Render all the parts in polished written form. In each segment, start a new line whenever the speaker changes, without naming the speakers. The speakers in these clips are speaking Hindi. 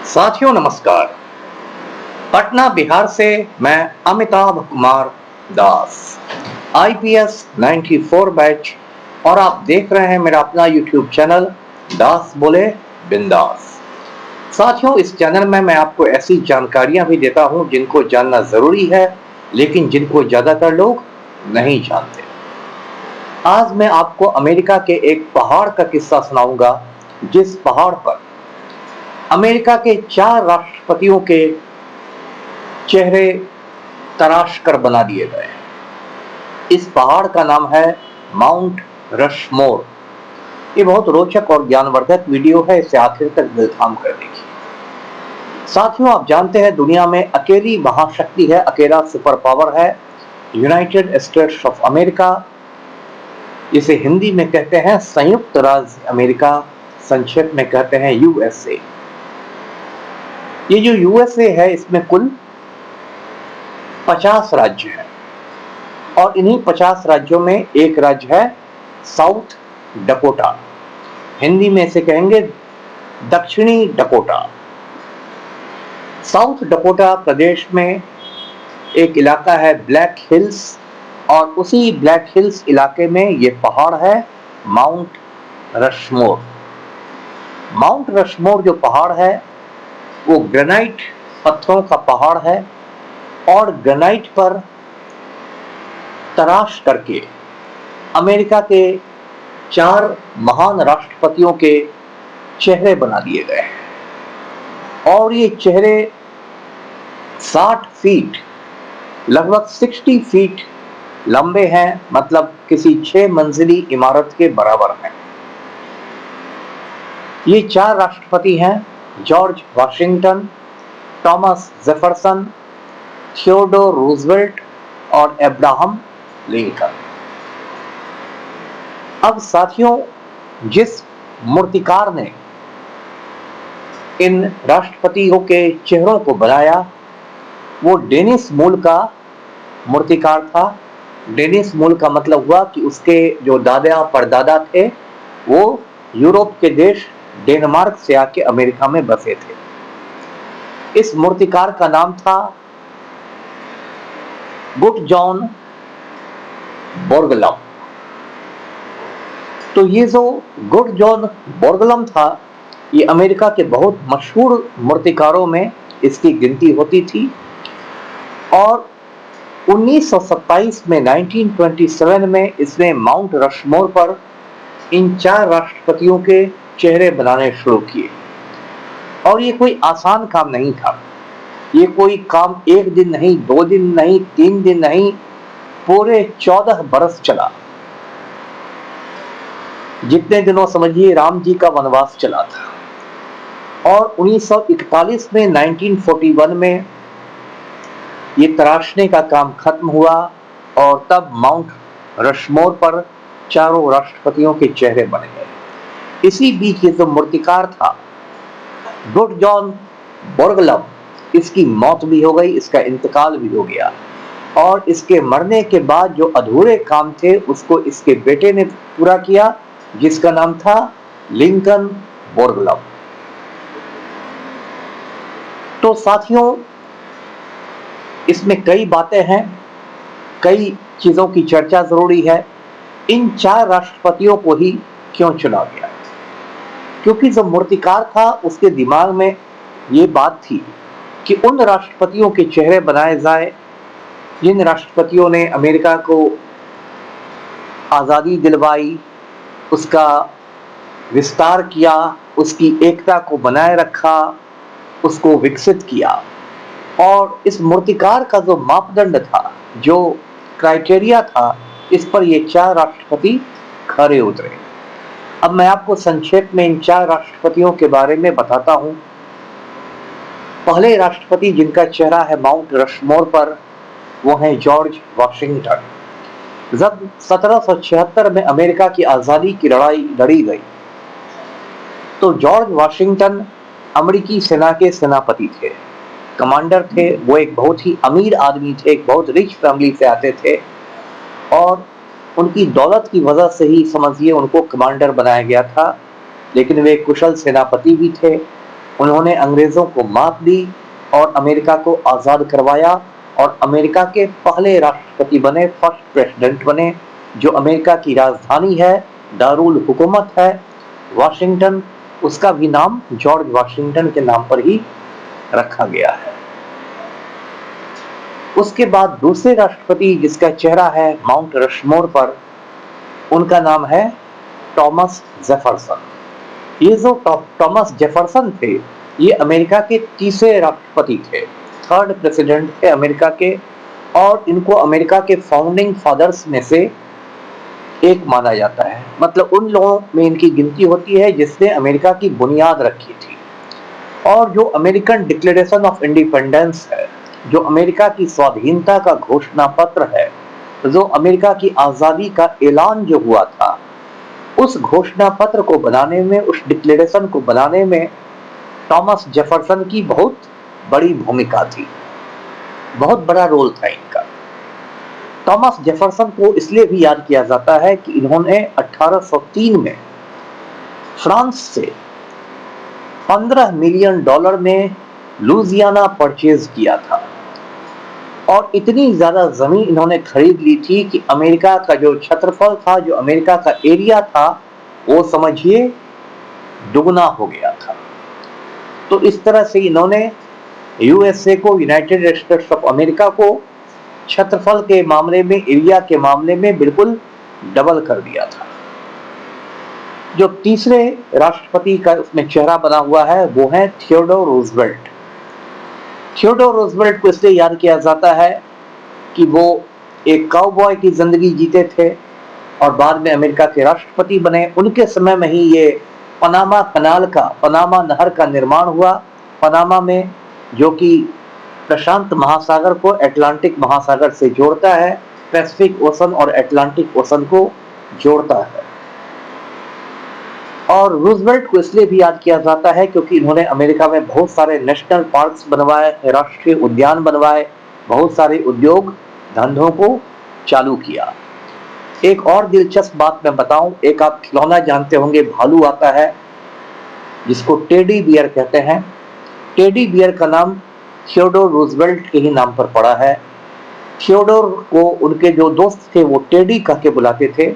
साथियों नमस्कार। पटना बिहार से मैं अमिताभ कुमार दास, आईपीएस 94 बैच, और आप देख रहे हैं मेरा अपना यूट्यूब चैनल दास बोले बिंदास। साथियों, इस चैनल में मैं आपको ऐसी जानकारियां भी देता हूं जिनको जानना जरूरी है, लेकिन जिनको ज्यादातर लोग नहीं जानते। आज मैं आपको अमेरिका के एक पहाड़ का किस्सा सुनाऊंगा, जिस पहाड़ पर अमेरिका के 4 राष्ट्रपतियों के चेहरे तराश कर बना दिए गए। इस पहाड़ का नाम है माउंट रशमोर। ये बहुत रोचक और ज्ञानवर्धक वीडियो है, इसे आखिर तक दिल थाम कर देखिए। साथियों, आप जानते हैं दुनिया में अकेली महाशक्ति है, अकेला सुपर पावर है यूनाइटेड स्टेट्स ऑफ अमेरिका। इसे हिंदी में कहते हैं संयुक्त राज्य अमेरिका, संक्षेप में कहते हैं यूएसए। ये जो यूएसए है, इसमें कुल 50 राज्य हैं और इन्हीं 50 राज्यों में एक राज्य है साउथ डकोटा। हिंदी में इसे कहेंगे दक्षिणी डकोटा। साउथ डकोटा प्रदेश में एक इलाका है ब्लैक हिल्स, और उसी ब्लैक हिल्स इलाके में ये पहाड़ है माउंट रशमोर। माउंट रशमोर जो पहाड़ है वो ग्रेनाइट पत्थरों का पहाड़ है, और ग्रेनाइट पर तराश करके अमेरिका के 4 महान राष्ट्रपतियों के चेहरे बना दिए गए हैं। और ये चेहरे 60 फीट, लगभग 60 फीट लंबे हैं, मतलब किसी 6 मंजिली इमारत के बराबर हैं। ये 4 राष्ट्रपति हैं George Washington, Thomas Jefferson, Theodore Roosevelt और अब्राहम लिंकन। अब साथियों, जिस मूर्तिकार ने इन राष्ट्रपतियों के चेहरों को बनाया वो डेनिस मूल का मूर्तिकार था। डेनिस मूल का मतलब हुआ कि उसके जो दादा परदादा थे वो यूरोप के देश डेनमार्क से आके अमेरिका में बसे थे। इस मूर्तिकार का नाम था गुटजॉन बोर्गलम। तो ये जो गुटजॉन बोर्गलम था, ये अमेरिका के बहुत मशहूर मूर्तिकारों में इसकी गिनती होती थी। और 1927 में 1927 में इसने माउंट रशमोर पर इन 4 राष्ट्रपतियों के चेहरे बनाने शुरू किए। और ये कोई आसान काम नहीं था। ये कोई काम 1 दिन नहीं, 2 दिन नहीं, 3 दिन नहीं, पूरे 14 बरस चला। जितने दिनों समझिए राम जी का वनवास चला था। और 1941 में 1941 में ये तराशने का काम खत्म हुआ, और तब माउंट रशमोर पर चारों राष्ट्रपतियों के चेहरे बन गए। इसी बीच ये जो मूर्तिकार था गुटजॉन बोर्गलम, इसकी मौत भी हो गई, इसका इंतकाल भी हो गया। और इसके मरने के बाद जो अधूरे काम थे उसको इसके बेटे ने पूरा किया, जिसका नाम था लिंकन बोर्गलम। तो साथियों, इसमें कई बातें हैं, कई चीजों की चर्चा जरूरी है। इन 4 राष्ट्रपतियों को ही क्यों चुना गया? क्योंकि जो मूर्तिकार था उसके दिमाग में ये बात थी कि उन राष्ट्रपतियों के चेहरे बनाए जाए जिन राष्ट्रपतियों ने अमेरिका को आज़ादी दिलवाई, उसका विस्तार किया, उसकी एकता को बनाए रखा, उसको विकसित किया। और इस मूर्तिकार का जो मापदंड था, जो क्राइटेरिया था, इस पर ये 4 राष्ट्रपति खरे उतरे। अब मैं आपको संक्षेप में इन 4 राष्ट्रपतियों के बारे में बताता हूं। पहले राष्ट्रपति जिनका चेहरा है माउंट रशमोर पर, वो हैं जॉर्ज वाशिंगटन। जब 1776 में अमेरिका की आज़ादी की लड़ाई लड़ी गई तो जॉर्ज वाशिंगटन अमेरिकी सेना के सेनापति थे, कमांडर थे। वो एक बहुत ही अमीर आदमी थे, एक बहुत रिच फैमिली से आते थे, और उनकी दौलत की वजह से ही समझिए उनको कमांडर बनाया गया था। लेकिन वे कुशल सेनापति भी थे, उन्होंने अंग्रेजों को मात दी और अमेरिका को आज़ाद करवाया और अमेरिका के पहले राष्ट्रपति बने, फर्स्ट प्रेसिडेंट बने। जो अमेरिका की राजधानी है, दारुल हुकूमत है वाशिंगटन, उसका भी नाम जॉर्ज वाशिंगटन के नाम पर ही रखा गया है। उसके बाद दूसरे राष्ट्रपति जिसका चेहरा है माउंट रशमोर पर, उनका नाम है थॉमस जेफरसन। ये जो थॉमस जेफरसन थे, ये अमेरिका के तीसरे राष्ट्रपति थे, थर्ड प्रेसिडेंट थे अमेरिका के, और इनको अमेरिका के फाउंडिंग फादर्स में से एक माना जाता है। मतलब उन लोगों में इनकी गिनती होती है जिसने अमेरिका की बुनियाद रखी थी। और जो अमेरिकन डिक्लेरेशन ऑफ इंडिपेंडेंस है, जो अमेरिका की स्वाधीनता का घोषणा पत्र है, जो अमेरिका की आज़ादी का ऐलान जो हुआ था, उस घोषणा पत्र को बनाने में, उस डिक्लेरेशन को बनाने में थॉमस जेफरसन की बहुत बड़ी भूमिका थी, बहुत बड़ा रोल था इनका। थॉमस जेफरसन को इसलिए भी याद किया जाता है कि इन्होंने 1803 में फ्रांस से $15 मिलियन में लुजियाना परचेज किया था और इतनी ज्यादा जमीन इन्होंने खरीद ली थी कि अमेरिका का जो क्षेत्रफल था, जो अमेरिका का एरिया था, वो समझिए दुगना हो गया था। तो इस तरह से इन्होंने यूएसए को, यूनाइटेड स्टेट्स ऑफ अमेरिका को क्षेत्रफल के मामले में, एरिया के मामले में बिल्कुल डबल कर दिया था। जो तीसरे राष्ट्रपति का उसमें चेहरा बना हुआ है वो है थियोडोर रूजवेल्ट। थियोडोर रूजवेल्ट को इसलिए याद किया जाता है कि वो एक काउबॉय की जिंदगी जीते थे और बाद में अमेरिका के राष्ट्रपति बने। उनके समय में ही ये पनामा कनाल का, पनामा नहर का निर्माण हुआ। पनामा में, जो कि प्रशांत महासागर को अटलांटिक महासागर से जोड़ता है, पैसिफिक ओशन और अटलांटिक ओशन को जोड़ता है। और रूजवेल्ट को इसलिए भी याद किया जाता है क्योंकि इन्होंने अमेरिका में बहुत सारे नेशनल पार्क्स बनवाए, राष्ट्रीय उद्यान बनवाए, बहुत सारे उद्योग धंधों को चालू किया। एक और दिलचस्प बात मैं बताऊं, एक आप खिलौना जानते होंगे, भालू आता है जिसको टेडी बियर कहते हैं। टेडी बियर का नाम थियोडोर रूजवेल्ट के ही नाम पर पड़ा है। थियोडोर को उनके जो दोस्त थे वो टेडी कह के बुलाते थे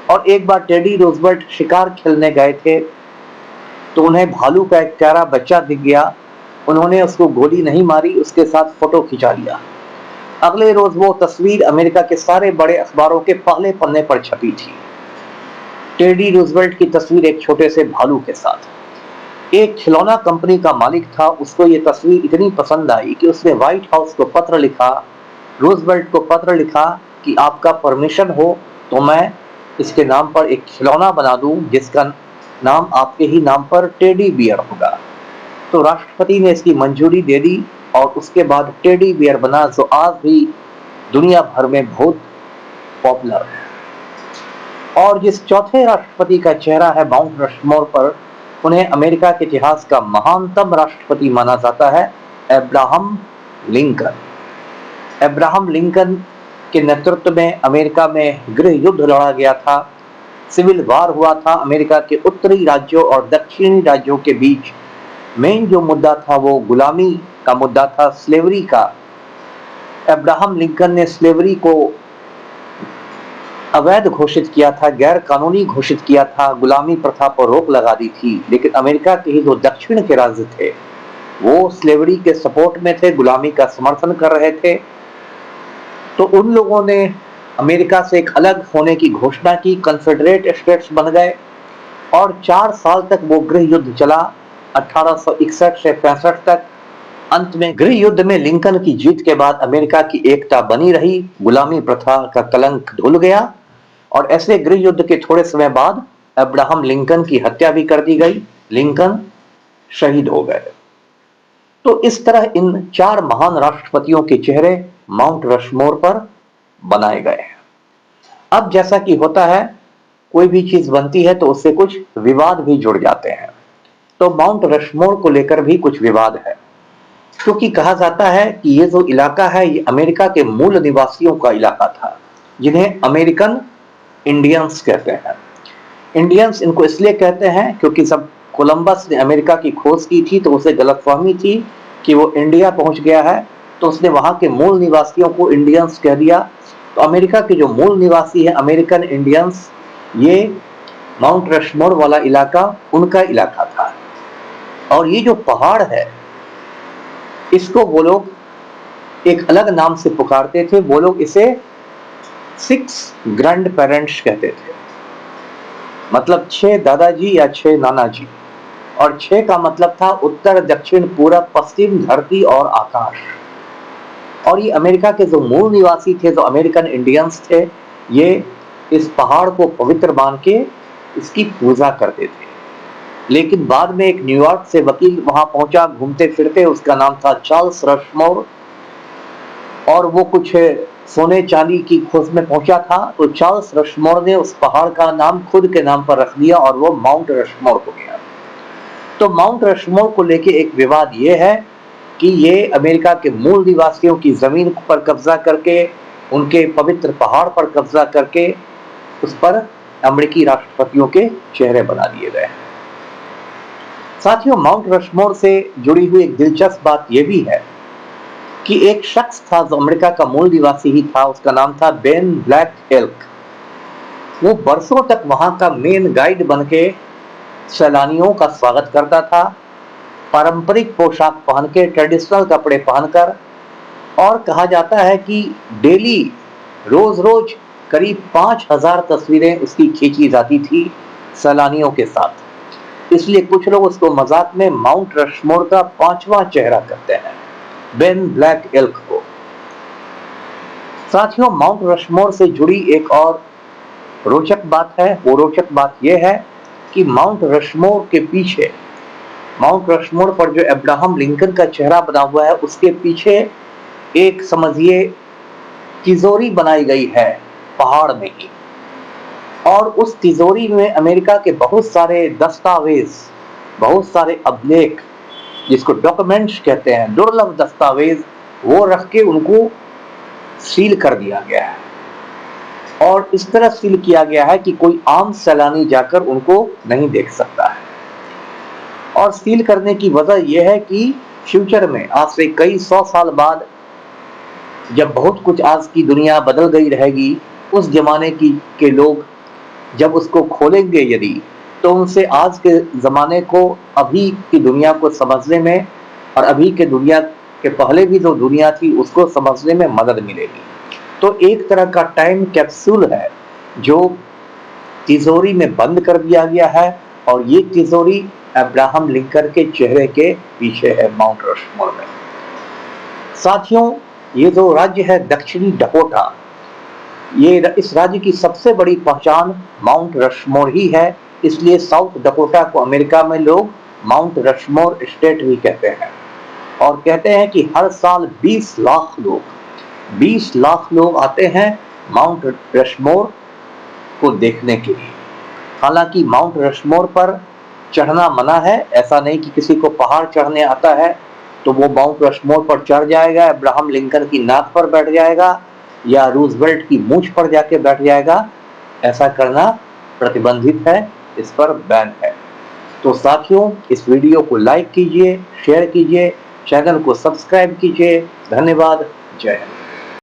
और एक बार टेडी रूजवेल्ट शिकार खेलने गए थे तो उन्हें भालू का एक प्यारा बच्चा दिख गया। उन्होंने उसको गोली नहीं मारी, उसके साथ फोटो खिंचा लिया। अगले रोज वो तस्वीर अमेरिका के सारे बड़े अखबारों के पहले पन्ने पर छपी थी, टेडी रूजवेल्ट की तस्वीर एक छोटे से भालू के साथ। एक खिलौना कंपनी का मालिक था, उसको ये तस्वीर इतनी पसंद आई कि उसने व्हाइट हाउस को पत्र लिखा, रूजवेल्ट को पत्र लिखा कि आपका परमिशन हो तो मैं इसके नाम पर एक खिलौना बना दूं जिसका नाम आपके ही नाम पर टेडी बियर होगा। तो राष्ट्रपति ने इसकी मंजूरी दे दी और उसके बाद टेडी बियर बना, जो आज भी दुनिया भर में बहुत पॉपुलर है। और जिस चौथे राष्ट्रपति का चेहरा है माउंट रशमोर पर, उन्हें अमेरिका के इतिहास का महानतम राष्ट्रपति माना जाता है, अब्राहम लिंकन। अब्राहम लिंकन के नेतृत्व में अमेरिका में गृह युद्ध लड़ा गया था, सिविल वार हुआ था अमेरिका के उत्तरी राज्यों और दक्षिणी राज्यों के बीच। मेन जो मुद्दा था वो गुलामी का मुद्दा था, स्लेवरी का। अब्राहम लिंकन ने स्लेवरी को अवैध घोषित किया था, गैर कानूनी घोषित किया था, गुलामी प्रथा पर रोक लगा दी थी। लेकिन अमेरिका के ही जो दक्षिण के राज्य थे वो स्लेवरी के सपोर्ट में थे, गुलामी का समर्थन कर रहे थे। तो उन लोगों ने अमेरिका से एक अलग होने की घोषणा की, कन्फेडरेट स्टेट्स बन गए और 4 साल तक वो गृह युद्ध चला, 1861 से 65 तक। अंत में गृह युद्ध में लिंकन की जीत के बाद अमेरिका की एकता बनी रही, गुलामी प्रथा का कलंक धुल गया और ऐसे गृह युद्ध के थोड़े समय बाद अब्राहम लिंकन की हत्या भी कर दी गई, लिंकन शहीद हो गए। तो इस तरह इन 4 महान राष्ट्रपतियों के चेहरे माउंट रशमोर पर बनाए गए हैं। अब जैसा कि होता है, कोई भी चीज बनती है तो उससे कुछ विवाद भी जुड़ जाते हैं। तो माउंट रशमोर को लेकर भी कुछ विवाद है, क्योंकि कहा जाता है कि ये जो इलाका है ये अमेरिका के मूल निवासियों का इलाका था, जिन्हें अमेरिकन इंडियंस कहते हैं। इंडियंस इनको इसलिए कहते हैं क्योंकि सब कोलंबस ने अमेरिका की खोज की थी तो उसे गलतफहमी थी कि वो इंडिया पहुंच गया है, तो उसने वहां के मूल निवासियों को इंडियंस कह दिया। तो अमेरिका के जो मूल निवासी है अमेरिकन इंडियंस, ये माउंट रशमोर वाला इलाका उनका इलाका था। और ये जो पहाड़ है इसको वो लोग एक अलग नाम से पुकारते थे, वो लोग इसे 6 ग्रैंड पेरेंट्स कहते थे, मतलब 6 दादाजी या 6 नाना जी। और 6 का मतलब था उत्तर, दक्षिण, पूरब, पश्चिम, धरती और आकाश। और ये अमेरिका के जो मूल निवासी थे, जो अमेरिकन इंडियंस थे, ये इस पहाड़ को पवित्र मान के इसकी पूजा करते थे। लेकिन बाद में एक न्यूयॉर्क से वकील वहां पहुंचा घूमते फिरते, उसका नाम था चार्ल्स रशमोर, और वो कुछ सोने चांदी की खोज में पहुंचा था। तो चार्ल्स रशमोर ने उस पहाड़ का नाम खुद के नाम पर रख दिया और वो माउंट रशमोर हो गया। तो माउंट रशमोर को लेके एक विवाद ये है कि ये अमेरिका के मूल निवासियों की जमीन पर कब्जा करके, उनके पवित्र पहाड़ पर कब्जा करके उस पर अमेरिकी राष्ट्रपतियों के चेहरे बना दिए गए। साथियों, माउंट रशमोर से जुड़ी हुई एक दिलचस्प बात यह भी है कि एक शख्स था जो अमेरिका का मूल निवासी ही था, उसका नाम था बेन ब्लैक एल्क। वो बरसों तक वहां का मेन गाइड बनके सैलानियों का स्वागत करता था, पारंपरिक पोशाक पहन के, ट्रेडिशनल कपड़े पहनकर। और कहा जाता है कि डेली रोज रोज करीब 5000 तस्वीरें उसकी खींची जाती थी सैलानियों के साथ। इसलिए कुछ लोग उसको मजाक में माउंट रशमोर का 5वां चेहरा कहते हैं, बेन ब्लैक एल्क को। साथियों, माउंट रशमोर से जुड़ी एक और रोचक बात है। वो रोचक बात यह है कि माउंट रशमोर के पीछे, माउंट रशमोर पर जो अब्राहम लिंकन का चेहरा बना हुआ है, उसके पीछे एक समझिए तिजोरी बनाई गई है पहाड़ में ही। और उस तिजोरी में अमेरिका के बहुत सारे दस्तावेज, बहुत सारे अभिलेख, जिसको डॉक्यूमेंट्स कहते हैं, दुर्लभ दस्तावेज, वो रख के उनको सील कर दिया गया है। और इस तरह सील किया गया है कि कोई आम सैलानी जाकर उनको नहीं देख सकता है। और सील करने की वजह यह है कि फ्यूचर में, आज से कई 100 साल बाद, जब बहुत कुछ आज की दुनिया बदल गई रहेगी, उस जमाने के लोग जब उसको खोलेंगे यदि, तो उनसे आज के जमाने को, अभी की दुनिया को समझने में, और अभी के दुनिया के पहले भी जो दुनिया थी उसको समझने में मदद मिलेगी। तो एक तरह का टाइम कैप्सूल है जो तिजोरी में बंद कर दिया गया है, और ये तिजोरी अब्राहम लिंकन के चेहरे के पीछे है माउंट रशमोर में। साथियों, ये जो राज्य है दक्षिणी डकोटा, ये इस राज्य की सबसे बड़ी पहचान माउंट रशमोर ही है। इसलिए साउथ डकोटा को अमेरिका में लोग माउंट रशमोर स्टेट भी कहते हैं। और कहते हैं कि हर साल 20 लाख लोग आते हैं माउंट रशमोर को देखने के लिए। हालांकि माउंट रशमोर पर चढ़ना मना है। ऐसा नहीं कि किसी को पहाड़ चढ़ने आता है तो वो माउंट रशमोर पर चढ़ जाएगा, अब्राहम लिंकन की नाक पर बैठ जाएगा या रूजवेल्ट की मूंछ पर जाके बैठ जाएगा। ऐसा करना प्रतिबंधित है, इस पर बैन है। तो साथियों, इस वीडियो को लाइक कीजिए, शेयर कीजिए, चैनल को सब्सक्राइब कीजिए। धन्यवाद। जय हिंद।